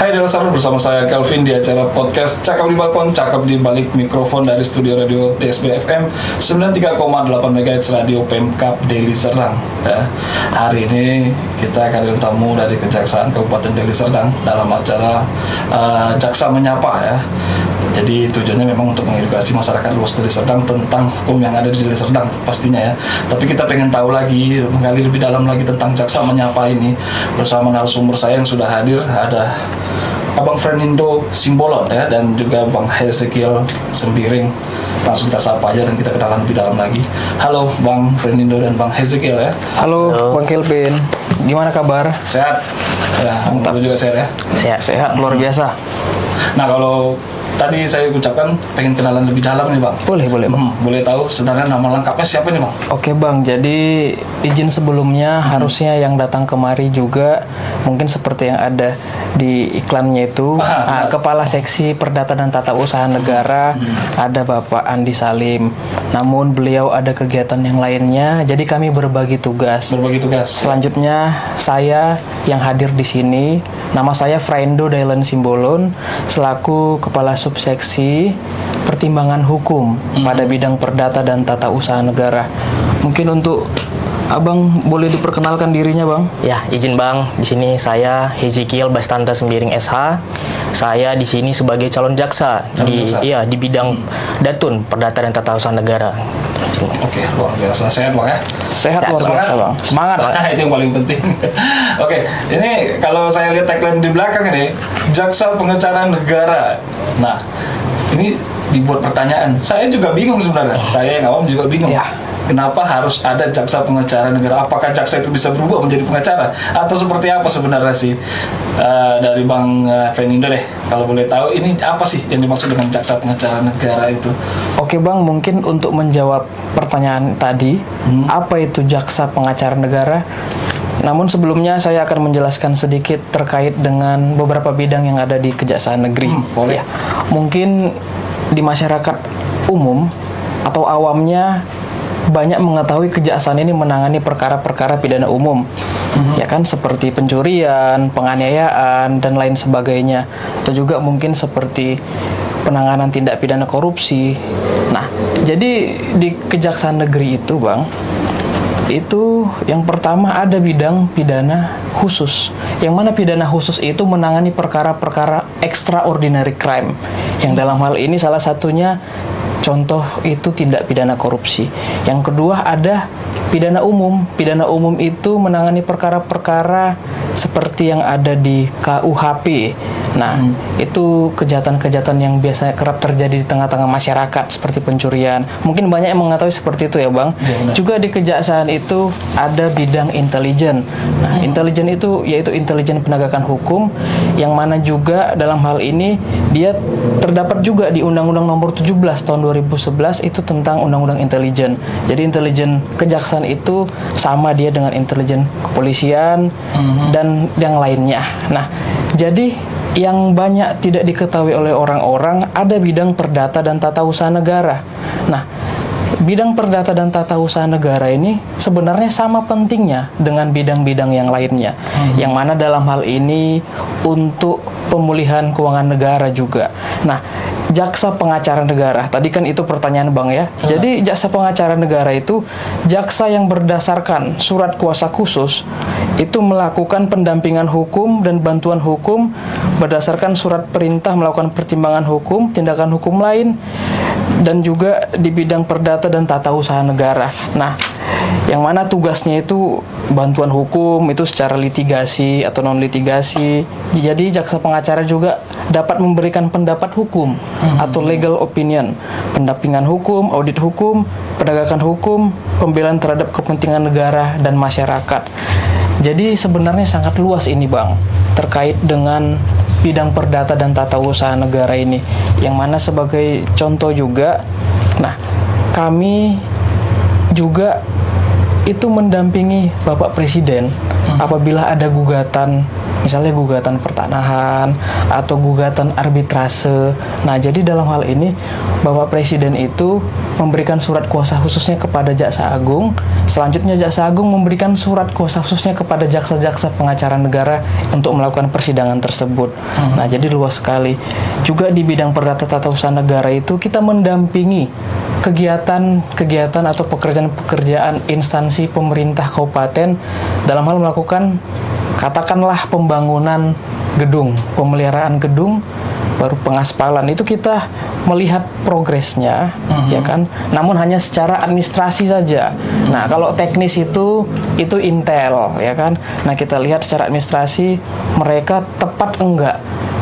Hai Delasar, bersama saya Kelvin di acara podcast Cakap di Balkon, Cakap di balik mikrofon dari studio radio TSB FM 93,8 MHz Radio Pemkab Deli Serdang. Ya. Hari ini kita akan tamu dari Kejaksaan Kabupaten Deli Serdang dalam acara Jaksa Menyapa ya. Jadi tujuannya memang untuk mengedukasi masyarakat luas Deli Serdang tentang hukum yang ada di Deli Serdang pastinya ya. Tapi kita pengen tahu lagi, menggali lebih dalam lagi tentang Jaksa Menyapa ini. Bersama narasumber saya yang sudah hadir, ada Abang Frenindo Simbolon ya, dan juga Bang Hezekiel Sembiring. Langsung kita sapa aja dan kita kenalan lebih dalam lagi. Halo Bang Frenindo dan Bang Hezekiel ya. Halo. Bang Kelvin, gimana kabar? Sehat? Ya, Bang juga sehat ya? Sehat, luar biasa. Nah, kalau tadi saya ucapkan pengen kenalan lebih dalam nih Bang. Boleh Bang. Boleh tahu sebenarnya nama lengkapnya siapa nih Bang? Oke Bang, jadi izin sebelumnya harusnya yang datang kemari juga mungkin seperti yang ada di iklannya itu. Kepala Seksi Perdata dan Tata Usaha Negara ada Bapak Andi Salim. Namun beliau ada kegiatan yang lainnya, jadi kami berbagi tugas. Selanjutnya saya yang hadir di sini, nama saya Frenindo Dailan Simbolon selaku Kepala Subseksi Pertimbangan Hukum pada bidang Perdata dan Tata Usaha Negara. Mungkin untuk Abang boleh diperkenalkan dirinya, Bang? Ya, izin Bang. Di sini saya Hezekiel Bastanta Sembiring SH. Saya di sini sebagai calon jaksa di bidang Datun Perdata dan Tata Usaha Negara. Oke, luar biasa. Sehat Bang ya? Sehat luar biasa Bang. Semangat Bang. Itu yang paling penting. Oke, ini kalau saya lihat tagline di belakang ini, Jaksa Pengacara Negara. Nah, ini dibuat pertanyaan. Saya juga bingung sebenarnya. Saya yang awam juga bingung. Ya. Kenapa harus ada jaksa pengacara negara? Apakah jaksa itu bisa berubah menjadi pengacara? Atau seperti apa sebenarnya sih? Dari Bang Frenindo deh, kalau boleh tahu ini apa sih yang dimaksud dengan jaksa pengacara negara itu? Oke Bang, mungkin untuk menjawab pertanyaan tadi, apa itu jaksa pengacara negara? Namun sebelumnya saya akan menjelaskan sedikit terkait dengan beberapa bidang yang ada di Kejaksaan Negeri. Boleh. Ya, mungkin di masyarakat umum atau awamnya banyak mengetahui kejaksaan ini menangani perkara-perkara pidana umum, ya kan, seperti pencurian, penganiayaan dan lain sebagainya, atau juga mungkin seperti penanganan tindak pidana korupsi. Nah, jadi di Kejaksaan Negeri itu, Bang, itu yang pertama ada bidang pidana khusus, yang mana pidana khusus itu menangani perkara-perkara extraordinary crime, yang dalam hal ini salah satunya contoh itu tindak pidana korupsi. Yang kedua ada pidana umum. Pidana umum itu menangani perkara-perkara seperti yang ada di KUHP. Nah, itu kejahatan-kejahatan yang biasanya kerap terjadi di tengah-tengah masyarakat seperti pencurian. Mungkin banyak yang mengetahui seperti itu ya, Bang. Ya, juga di kejaksaan itu ada bidang intelijen. Nah, intelijen itu yaitu intelijen penegakan hukum, yang mana juga dalam hal ini dia terdapat juga di Undang-Undang Nomor 17 tahun 2011 itu tentang Undang-Undang Intelijen. Jadi intelijen kejaksaan itu sama dia dengan intelijen kepolisian dan yang lainnya. Nah, jadi yang banyak tidak diketahui oleh orang-orang ada bidang perdata dan tata usaha negara. Nah, bidang perdata dan tata usaha negara ini sebenarnya sama pentingnya dengan bidang-bidang yang lainnya. Yang mana dalam hal ini untuk pemulihan keuangan negara juga. Nah, jaksa pengacara negara, tadi kan itu pertanyaan Bang ya. Jadi jaksa pengacara negara itu jaksa yang berdasarkan surat kuasa khusus itu melakukan pendampingan hukum dan bantuan hukum berdasarkan surat perintah melakukan pertimbangan hukum, tindakan hukum lain, dan juga di bidang perdata dan tata usaha negara. Nah, yang mana tugasnya itu bantuan hukum itu secara litigasi atau non litigasi. Jadi jaksa pengacara juga dapat memberikan pendapat hukum atau legal opinion, pendampingan hukum, audit hukum, penegakan hukum, pembelaan terhadap kepentingan negara dan masyarakat. Jadi sebenarnya sangat luas ini Bang, terkait dengan bidang perdata dan tata usaha negara ini, yang mana sebagai contoh juga, nah kami juga itu mendampingi Bapak Presiden apabila ada gugatan, misalnya gugatan pertanahan atau gugatan arbitrase. Nah, jadi dalam hal ini Bapak Presiden itu memberikan surat kuasa khususnya kepada Jaksa Agung. Selanjutnya Jaksa Agung memberikan surat kuasa khususnya kepada jaksa-jaksa pengacara negara untuk melakukan persidangan tersebut. Nah, jadi luas sekali. Juga di bidang perdata tata usaha negara itu kita mendampingi kegiatan atau pekerjaan-pekerjaan instansi pemerintah kabupaten dalam hal melakukan katakanlah pembangunan gedung, pemeliharaan gedung, baru pengaspalan. Itu kita melihat progresnya, ya kan. Namun hanya secara administrasi saja. Nah, kalau teknis itu intel, ya kan. Nah, kita lihat secara administrasi mereka tepat enggak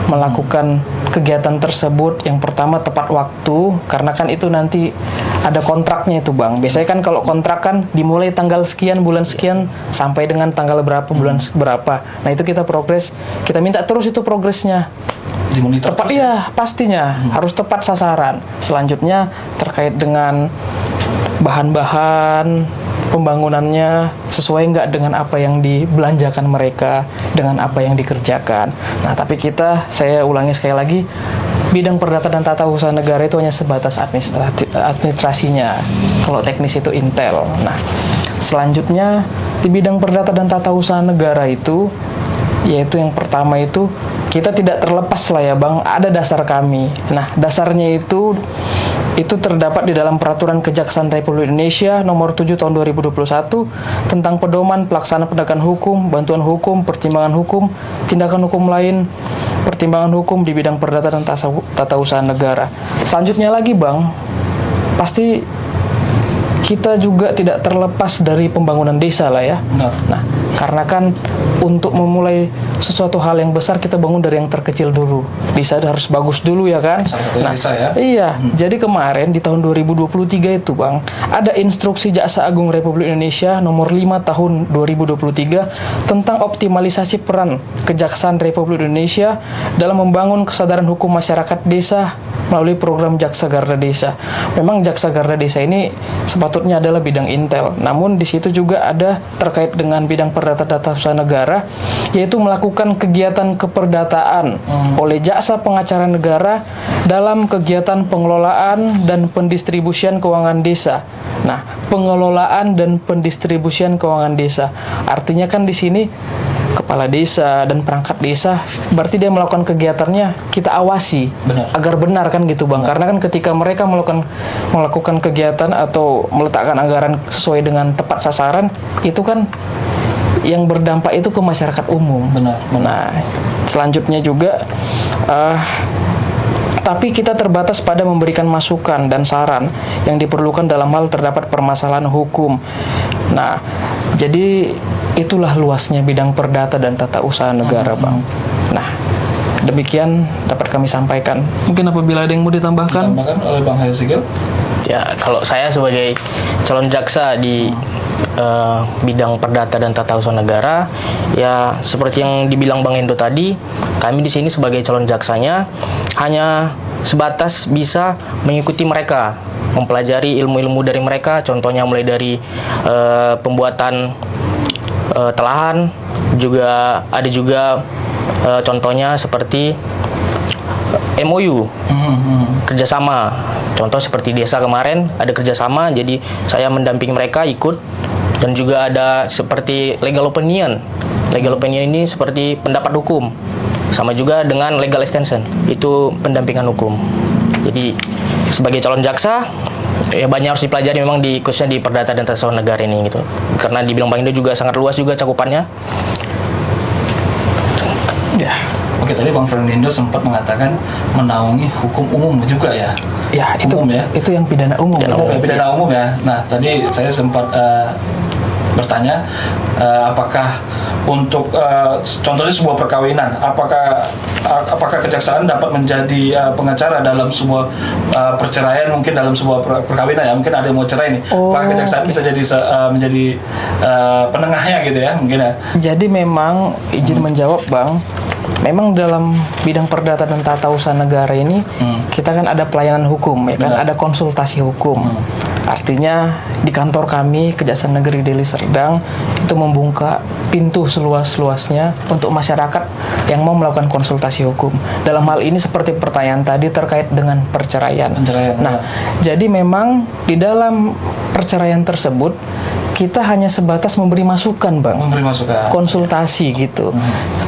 melakukan kegiatan tersebut. Yang pertama tepat waktu, karena kan itu nanti ada kontraknya itu, Bang. Biasanya kan kalau kontrak kan dimulai tanggal sekian, bulan sekian, sampai dengan tanggal berapa, bulan berapa. Nah, itu kita progres, kita minta terus itu progresnya. Dimonitor tepat, iya, pastinya harus tepat sasaran. Selanjutnya terkait dengan bahan-bahan pembangunannya sesuai nggak dengan apa yang dibelanjakan mereka, dengan apa yang dikerjakan. Nah, tapi saya ulangi sekali lagi, bidang perdata dan tata usaha negara itu hanya sebatas administrasinya. Kalau teknis itu intel. Nah, selanjutnya di bidang perdata dan tata usaha negara itu, yaitu yang pertama itu kita tidak terlepas lah ya, Bang, ada dasar kami. Nah, dasarnya itu terdapat di dalam Peraturan Kejaksaan Republik Indonesia Nomor 7 Tahun 2021 tentang pedoman pelaksanaan penegakan hukum, bantuan hukum, pertimbangan hukum, tindakan hukum lain, pertimbangan hukum di bidang perdata dan tata usaha negara. Selanjutnya lagi, Bang, pasti kita juga tidak terlepas dari pembangunan desa lah ya. Nah, karena kan untuk memulai sesuatu hal yang besar kita bangun dari yang terkecil dulu. Desa harus bagus dulu ya kan. Nah, desa ya. Iya. Jadi kemarin di tahun 2023 itu, Bang, ada instruksi Jaksa Agung Republik Indonesia nomor 5 tahun 2023 tentang optimalisasi peran Kejaksaan Republik Indonesia dalam membangun kesadaran hukum masyarakat desa melalui program Jaksa Garda Desa. Memang Jaksa Garda Desa ini sepatutnya adalah bidang intel. Namun di situ juga ada terkait dengan bidang perdata tata usaha negara, yaitu melakukan kegiatan keperdataan oleh jaksa pengacara negara dalam kegiatan pengelolaan dan pendistribusian keuangan desa. Nah, pengelolaan dan pendistribusian keuangan desa artinya kan di sini kepala desa dan perangkat desa, berarti dia melakukan kegiatannya kita awasi agar benar kan gitu, Bang. Karena kan ketika mereka melakukan kegiatan atau meletakkan anggaran sesuai dengan tepat sasaran, itu kan yang berdampak itu ke masyarakat umum. Nah, selanjutnya juga tapi kita terbatas pada memberikan masukan dan saran yang diperlukan dalam hal terdapat permasalahan hukum. Nah, jadi itulah luasnya bidang perdata dan tata usaha negara, Bang. Nah, demikian dapat kami sampaikan. Mungkin apabila ada yang mau ditambahkan oleh Bang Hezekiel? Ya, kalau saya sebagai calon jaksa di bidang perdata dan tata usaha negara, ya seperti yang dibilang Bang Endo tadi, kami di sini sebagai calon jaksanya hanya sebatas bisa mengikuti mereka, mempelajari ilmu-ilmu dari mereka, contohnya mulai dari pembuatan telahan, juga ada juga contohnya seperti MOU, kerjasama. Contoh seperti desa kemarin ada kerjasama, jadi saya mendampingi mereka ikut, dan juga ada seperti legal opinion. Legal opinion ini seperti pendapat hukum, sama juga dengan legal extension, itu pendampingan hukum. Jadi sebagai calon jaksa, ya banyak harus dipelajari memang khususnya di perdata dan tata usaha negara ini gitu. Karena dibilang Bang Indo juga sangat luas juga cakupannya. Ya. Oke, tadi Bang Fernando sempat mengatakan menaungi hukum umum juga ya. Ya, itu yang pidana umum. Pidana umum ya. Nah, tadi saya sempat bertanya apakah untuk contohnya sebuah perkawinan, apakah kejaksaan dapat menjadi pengacara dalam sebuah perceraian, mungkin dalam sebuah perkawinan ya, mungkin ada yang mau cerai nih, apakah kejaksaan bisa jadi menjadi penengahnya gitu ya, mungkin ya. Jadi memang izin menjawab, Bang, memang dalam bidang perdata dan tata usaha negara ini kita kan ada pelayanan hukum ya kan, ada konsultasi hukum. Artinya di kantor kami Kejaksaan Negeri Deli Serdang itu membuka pintu seluas-luasnya untuk masyarakat yang mau melakukan konsultasi hukum. Dalam hal ini seperti pertanyaan tadi terkait dengan perceraian. Nah, jadi memang di dalam perceraian tersebut kita hanya sebatas memberi masukan, Bang. Memberi masukan. Konsultasi gitu.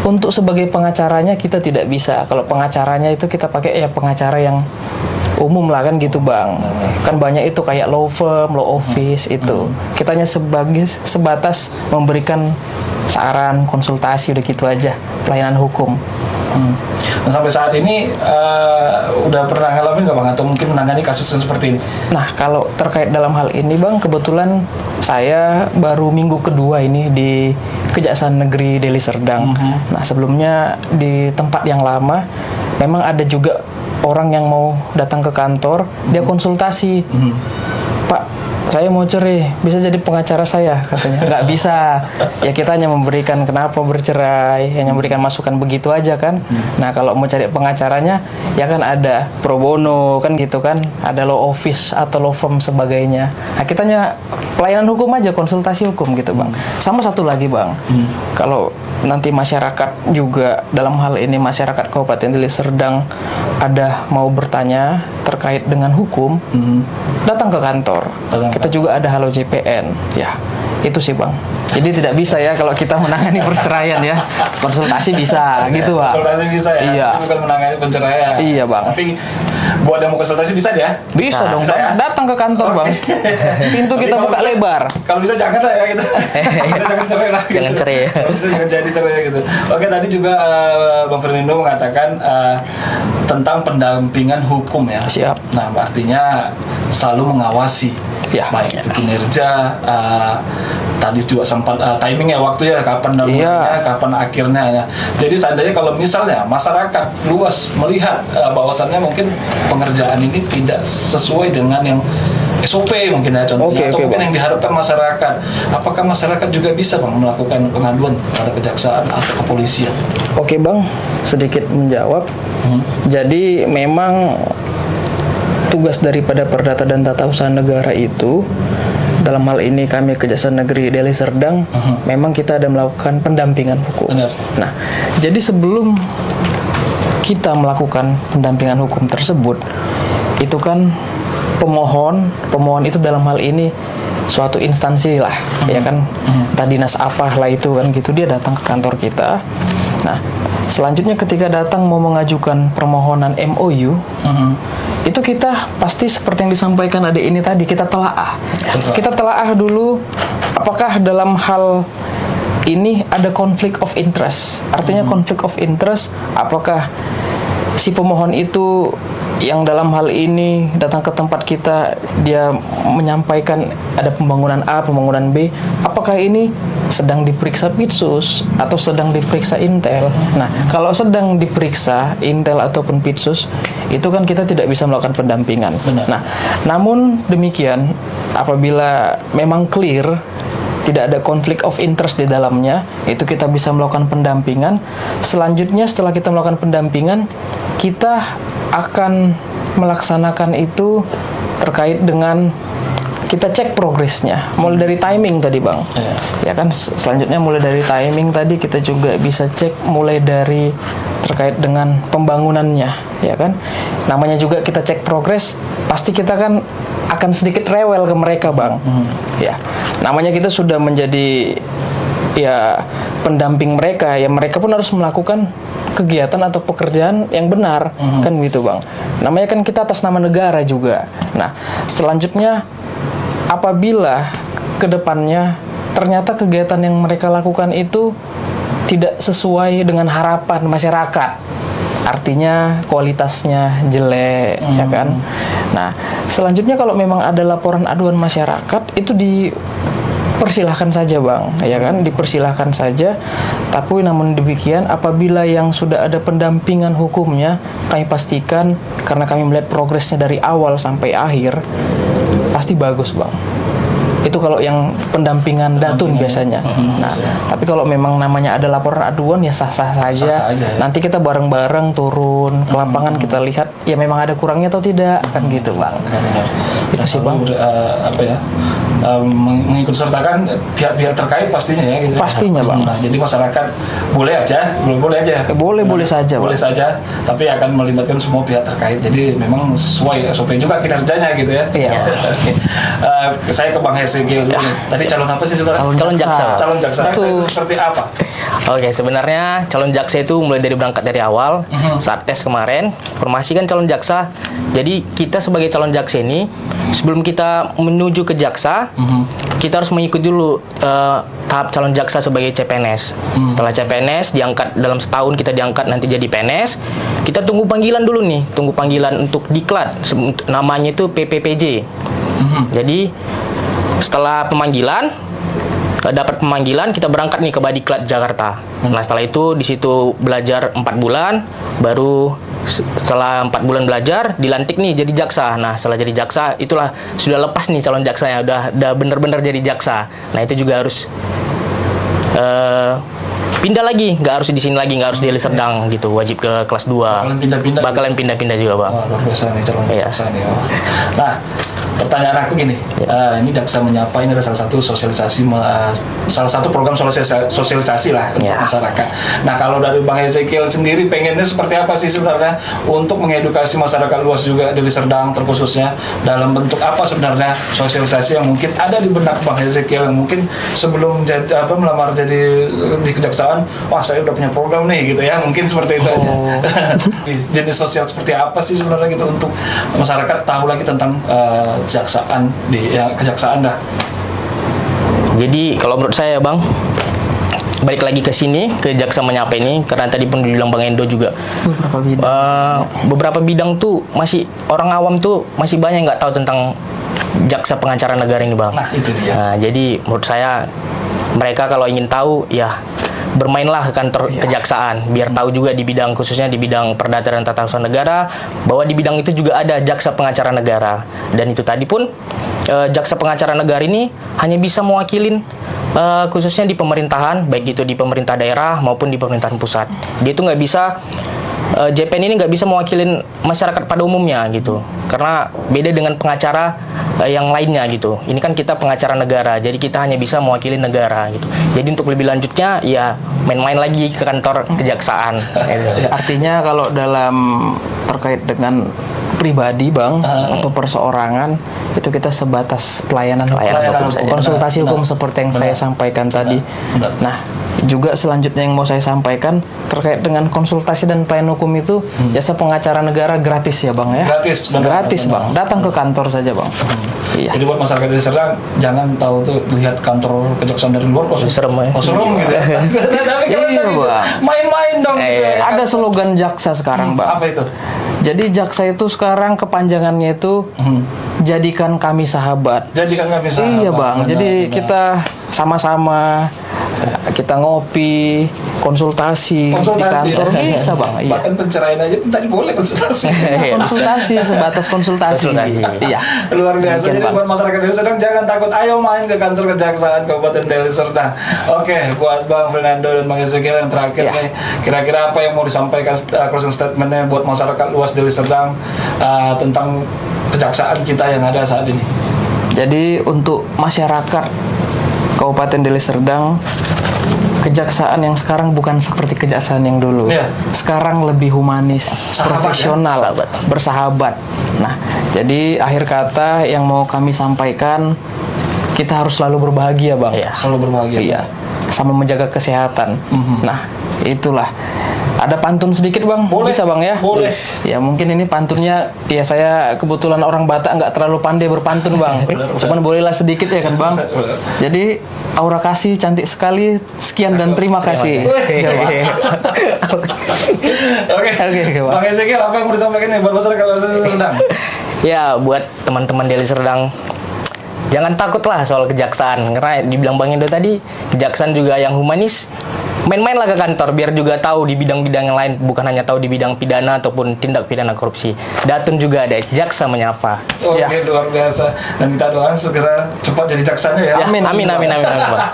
Untuk sebagai pengacaranya kita tidak bisa. Kalau pengacaranya itu kita pakai ya pengacara yang umum lah kan gitu, Bang. Kan banyak itu kayak law firm, law office itu. Kita hanya sebatas memberikan saran, konsultasi, udah gitu aja. Pelayanan hukum. Nah, sampai saat ini udah pernah ngalamin nggak, Bang, atau mungkin menangani kasus yang seperti ini? Nah, kalau terkait dalam hal ini, Bang, kebetulan saya baru minggu kedua ini di Kejaksaan Negeri Deli Serdang. Nah, sebelumnya di tempat yang lama memang ada juga orang yang mau datang ke kantor, dia konsultasi. Pak, saya mau cerai, bisa jadi pengacara saya, katanya. Nggak bisa. Ya kita hanya memberikan kenapa bercerai, hanya memberikan masukan begitu aja kan. Nah, kalau mau cari pengacaranya, ya kan ada pro bono kan gitu kan, ada law office atau law firm sebagainya. Nah, kita hanya pelayanan hukum aja, konsultasi hukum gitu, Bang. Sama satu lagi, Bang. Kalau nanti masyarakat juga dalam hal ini masyarakat Kabupaten Deli Serdang ada mau bertanya terkait dengan hukum, datang ke kantor. Kita juga ada Halo JPN, ya itu sih, Bang. Jadi tidak bisa ya kalau kita menangani perceraian ya, konsultasi bisa gitu, Bang. Konsultasi bisa ya, iya. Itu bukan menangani perceraian. Iya, Bang. Tapi buat yang mau konsultasi bisa dia? Bisa dong, bisa Bang. ya? Datang ke kantor, Bang. Pintu Tapi kita kalau buka bisa- lebar. Kalau bisa jangan lah ya gitu. Jangan cerai lah. Jangan cerai ya. Kalau bisa jangan jadi cerai gitu. Oke, tadi juga Bang Fernando mengatakan tentang pendampingan hukum ya. Siap. Nah, artinya selalu mengawasi. Ya. Baik itu kinerja, tadi juga sempat timing ya, waktu ya, kapan mulainya, kapan akhirnya ya. Jadi seandainya kalau misalnya masyarakat luas melihat bahwasannya mungkin pengerjaan ini tidak sesuai dengan yang SOP mungkin ya contohnya, atau mungkin Bang. yang diharapkan masyarakat, apakah masyarakat juga bisa, Bang, melakukan pengaduan pada kejaksaan atau kepolisian? Oke, Bang, sedikit menjawab. Jadi memang tugas daripada Perdata dan Tata Usaha Negara itu, dalam hal ini kami Kejaksaan Negeri Deli Serdang, memang kita ada melakukan pendampingan hukum. Benar. Nah, jadi sebelum kita melakukan pendampingan hukum tersebut, itu kan pemohon itu dalam hal ini suatu instansi lah, ya kan, entah dinas apa lah itu kan gitu, dia datang ke kantor kita. Nah, selanjutnya ketika datang mau mengajukan permohonan MOU, itu kita pasti seperti yang disampaikan adik ini tadi, kita telaah. Kita telaah dulu apakah dalam hal ini ada konflik of interest. Artinya konflik of interest, apakah si pemohon itu yang dalam hal ini datang ke tempat kita, dia menyampaikan ada pembangunan A, pembangunan B, apakah ini sedang diperiksa Pitsus atau sedang diperiksa Intel? Nah, kalau sedang diperiksa Intel ataupun Pitsus, itu kan kita tidak bisa melakukan pendampingan. Nah, namun demikian, apabila memang clear tidak ada konflik of interest di dalamnya, itu kita bisa melakukan pendampingan. Selanjutnya setelah kita melakukan pendampingan, kita akan melaksanakan itu terkait dengan kita cek progresnya, mulai dari timing tadi, Bang. Ya kan, selanjutnya mulai dari timing tadi kita juga bisa cek mulai dari terkait dengan pembangunannya, ya kan. Namanya juga kita cek progres, pasti kita kan akan sedikit rewel ke mereka, Bang. Ya, namanya kita sudah menjadi ya pendamping mereka, ya mereka pun harus melakukan kegiatan atau pekerjaan yang benar, kan gitu, Bang. Namanya kan kita atas nama negara juga. Nah, selanjutnya apabila kedepannya ternyata kegiatan yang mereka lakukan itu tidak sesuai dengan harapan masyarakat, artinya kualitasnya jelek, ya kan. Nah, selanjutnya kalau memang ada laporan aduan masyarakat, itu dipersilahkan saja, Bang, ya kan, dipersilahkan saja. Tapi namun demikian, apabila yang sudah ada pendampingan hukumnya, kami pastikan, karena kami melihat progresnya dari awal sampai akhir, pasti bagus, Bang. Itu kalau yang pendampingan datun biasanya. Nah, tapi kalau memang namanya ada laporan aduan, ya sah-sah saja. Nanti kita bareng-bareng turun ke lapangan, kita lihat ya memang ada kurangnya atau tidak, kan gitu, Bang. Itu sih, Bang. Apa ya? mengikut sertakan pihak-pihak terkait pastinya ya gitu. Pastinya, Bang. Nah, jadi masyarakat boleh aja. Boleh saja, Bang. Boleh saja, tapi akan melibatkan semua pihak terkait. Jadi memang sesuai SOP juga kinerjanya gitu ya. Iya. Oke. Saya ke Bang Hezekiel dulu nih. Tadi calon apa sih saudara? Calon jaksa. Calon jaksa. Jaksa Betul. itu seperti apa? Oke, sebenarnya calon jaksa itu mulai dari berangkat dari awal saat tes kemarin, formasi kan calon jaksa. Jadi kita sebagai calon jaksa ini sebelum kita menuju ke jaksa, kita harus mengikuti dulu tahap calon jaksa sebagai CPNS. Setelah CPNS diangkat dalam setahun, kita diangkat nanti jadi PNS. Kita tunggu panggilan dulu nih, tunggu panggilan untuk diklat. Namanya itu PPPJ. Jadi setelah pemanggilan, dapat pemanggilan, kita berangkat nih ke Badiklat Jakarta. Nah, setelah itu di situ belajar 4 bulan, baru setelah 4 bulan belajar dilantik nih jadi jaksa. Nah, setelah jadi jaksa itulah sudah lepas nih calon jaksanya, udah bener-bener jadi jaksa. Nah, itu juga harus pindah lagi, nggak harus di sini lagi, nggak harus di Deli Serdang gitu, wajib ke kelas 2. Bakalan pindah-pindah juga, Bang. Wah, luar biasa nih calon Iya. jaksa nih. Nah, pertanyaan aku gini, ini Jaksa Menyapa ini ada salah satu salah satu program sosialisasi lah untuk Ya. masyarakat. Nah, kalau dari Bang Hezekiel sendiri pengennya seperti apa sih sebenarnya untuk mengedukasi masyarakat luas juga Deli Serdang terkhususnya dalam bentuk apa sebenarnya sosialisasi yang mungkin ada di benak Bang Hezekiel yang mungkin sebelum melamar jadi di kejaksaan, wah saya udah punya program nih gitu ya, mungkin seperti itu aja. Jenis sosial seperti apa sih sebenarnya gitu untuk masyarakat tahu lagi tentang kejaksaan kejaksaan dah. Jadi kalau menurut saya, Bang, balik lagi ke sini, ke Jaksa Menyapa ini, karena tadi pun dibilang Bang Endo juga, beberapa bidang tuh masih orang awam tuh masih banyak nggak tahu tentang jaksa pengacara negara ini, Bang. Nah, itu dia. Nah, jadi menurut saya mereka kalau ingin tahu ya bermainlah ke kantor kejaksaan biar tahu juga di bidang, khususnya di bidang perdata dan tata usaha negara, bahwa di bidang itu juga ada jaksa pengacara negara. Dan itu tadi pun jaksa pengacara negara ini hanya bisa mewakilin khususnya di pemerintahan, baik itu di pemerintah daerah maupun di pemerintahan pusat. Dia itu nggak bisa JPN ini nggak bisa mewakilin masyarakat pada umumnya gitu, karena beda dengan pengacara yang lainnya gitu. Ini kan kita pengacara negara, jadi kita hanya bisa mewakili negara gitu. Jadi untuk lebih lanjutnya ya main-main lagi ke kantor kejaksaan. Gitu. Artinya kalau dalam terkait dengan pribadi, Bang, atau perseorangan, itu kita sebatas pelayanan Pelayanan hukum saja. konsultasi hukum seperti yang saya sampaikan tadi. Nah, juga selanjutnya yang mau saya sampaikan terkait dengan konsultasi dan pelayanan hukum itu, jasa pengacara negara gratis ya, Bang ya. Gratis, benar, Gratis, benar. Bang. Datang ke kantor saja, Bang. Iya. Jadi buat masyarakat Deli Serdang jangan tahu tuh lihat kantor kejaksaan dari luar kok Serem ya. serem gitu ya. Tapi kalau Iya, tadi itu Bang. main-main dong gitu ya. Ada slogan jaksa sekarang, Bang. Apa itu? Jadi jaksa itu sekarang kepanjangannya itu jadikan kami sahabat. Jadikan kami sahabat. Iya, Bang. Benar, Jadi benar. kita sama-sama, kita ngopi, konsultasi di kantor bisa, Bang. Iya. Bahkan penceraian aja pun tadi boleh konsultasi. Konsultasi sebatas konsultasi. Konsultasi. Iya. Luar biasa. Demikian, Jadi Bang. buat masyarakat Deli Serdang jangan takut, ayo main ke kantor kejaksaan Kabupaten Deli Serdang. Oke, buat Bang Fernando dan Bang Ezekiel yang terakhir Ya. nih, kira-kira apa yang mau disampaikan closing statementnya buat masyarakat luas Deli Serdang tentang kejaksaan kita yang ada saat ini? Jadi untuk masyarakat Kabupaten Deli Serdang, kejaksaan yang sekarang bukan seperti kejaksaan yang dulu. Iya. Sekarang lebih humanis, Sahabat, profesional, ya? bersahabat. Nah, jadi akhir kata yang mau kami sampaikan, kita harus selalu berbahagia, Bang. Iya. Selalu berbahagia. Iya. Sama menjaga kesehatan. Nah, itulah. Ada pantun sedikit, Bang? Boleh. Bisa, Bang ya? Boleh. Ya mungkin ini pantunnya, ya saya kebetulan orang Batak nggak terlalu pandai berpantun, Bang. Cuman bolehlah sedikit ya kan, Bang. Jadi aura kasih cantik sekali. Sekian dan terima kasih. Ya, Bang. Oke. Oke, Bang. Bang Ezekiel, apa yang mau disampaikan nih buat masyarakat Deli Serdang? Ya, buat teman-teman Deli Serdang, jangan takutlah soal kejaksaan, karena dibilang Bang Indo tadi, kejaksaan juga yang humanis, main-main lah ke kantor biar juga tahu di bidang-bidang yang lain, bukan hanya tahu di bidang pidana ataupun tindak pidana korupsi. Datun juga ada, jaksa menyapa. Oke, Ya. luar biasa. Dan kita doakan segera cepat jadi jaksanya ya. Amin, Pak.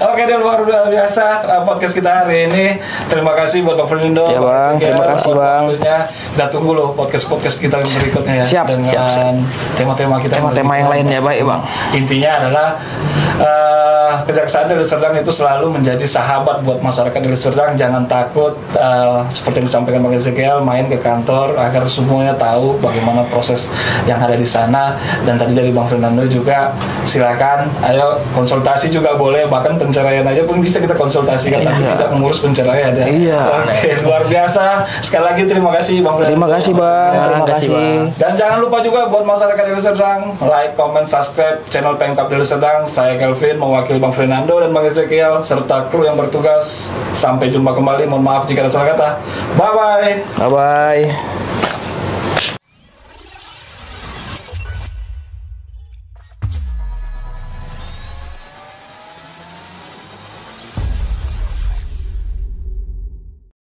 Oke, dan luar biasa podcast kita hari ini. Terima kasih buat Bang Fernando. Ya, Bang. Terima kasih, Bang. Kita tunggu loh podcast kita yang berikutnya ya. Siap. Dengan tema-tema kita. Tema-tema yang lainnya, baik, Bang. Intinya adalah Kejaksaan Deli Serdang itu selalu menjadi sahabat buat masyarakat Deli Serdang. Jangan takut, seperti yang disampaikan Bang Ezekiel, main ke kantor agar semuanya tahu bagaimana proses yang ada di sana. Dan tadi dari Bang Fernando juga, silakan, ayo konsultasi juga boleh, bahkan penceraian aja pun bisa kita konsultasikan. Nanti kita mengurus penceraian ya. Iya. Oke, luar biasa. Sekali lagi terima kasih Bang Fernando. Terima kasih, Bang. Terima kasih. Dan jangan lupa juga buat masyarakat Deli Serdang, like, comment, subscribe channel Pemkab Deli Serdang. Saya Kelvin mewakili Bang Fernando dan Bang Ezekiel serta kru yang bertugas. Sampai jumpa kembali. Mohon maaf jika ada salah kata. Bye bye. Bye bye.